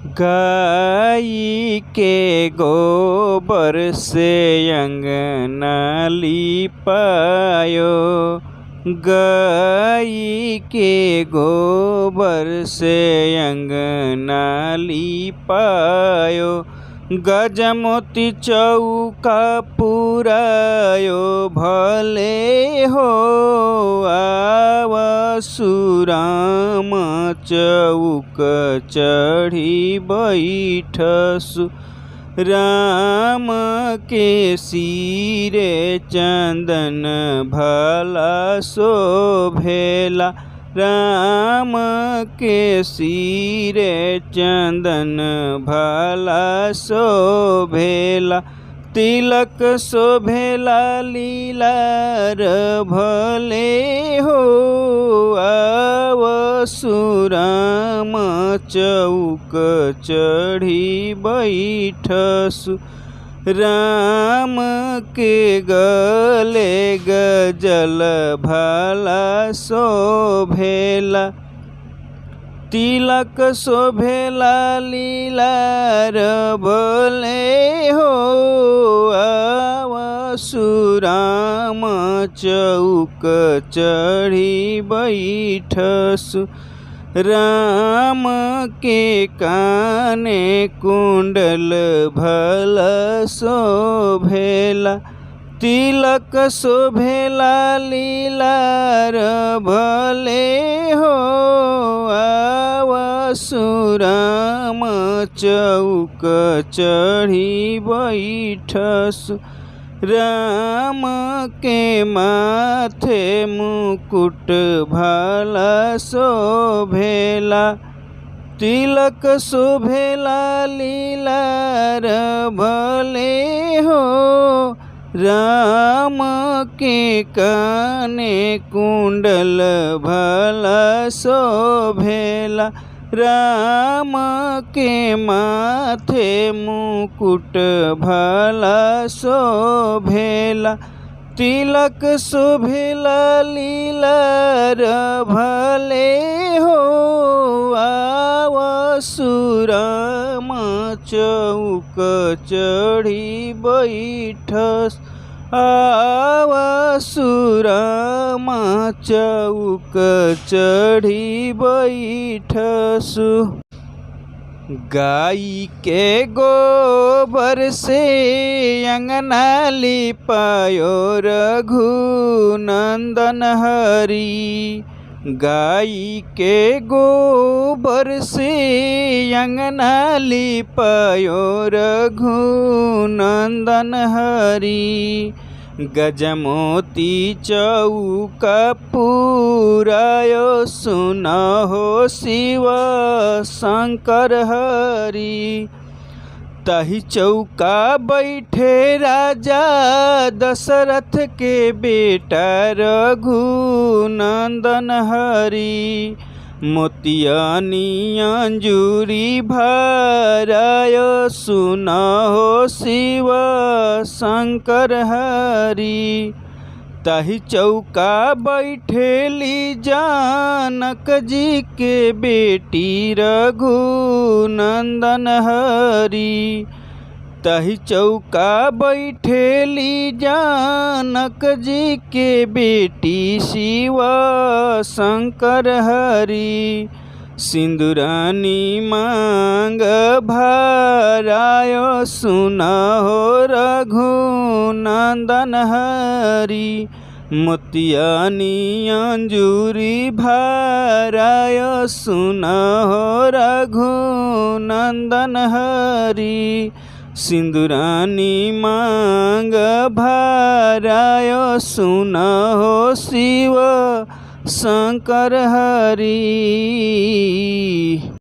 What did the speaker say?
गाई के गोबर से अंगना लिपायो। गाई के गोबर से अंगना लिपायो। गजमोती चौका पुरायो भले हो। सुराम चौक चढ़ी बैठसु। राम के सिरे चंदन भला शोभेला। राम के सिरे चंदन भला शोभेला। तिलक शोभेला लीलार भले हो। सुराम चौक चढ़ी बैठसु। राम के गले गजल भला शोभेला। तिलक शोभेला लीलार भले हो। सुराम चौक चढ़ी बैठसु। राम के काने कुंडल भला शोभेला। तिलक शोभेला लीलार भले हो। सुराम चौक चढ़ी बैठसु। राम के माथे मुकुट भला शोभेला। तिलक शोभेला लीलार भले हो। राम के काने कुंडल भला शोभेला। राम के माथे मुकुट भला शोभेला। तिलक शोभेला लीलार भले हो। सुराम चौक चढ़ी बैठस। सुराम चौक चढ़ी बैठसु। गाई के गोबर से अंगना लिपायो रघुनंदन हरि। गाई के गोबर से अंगना लिपायो रघुनंदन हरि। गजमोती चौका पुरायो सुनहो शिव शंकर हरि। ताही चौका बैठे राजा दशरथ के बेटा रघुनंदन हरि। मोतियानी अंजूरी भरायो सुनहो शिव शंकर हरि। ताही चौका बैठेली जानक जी के बेटी रघुनंदन हरि। ताही चौका बैठेली जानक जी के बेटी शिव शंकर हरि। सिंदूरानी मांग भरायो सुनहो रघुनंदन हरि। मोतियानी अंजूरी भरायो सुनहो रघुनंदन हरि। सिंदूरानी मांग भरायो सुनहो शिव शंकर हरि।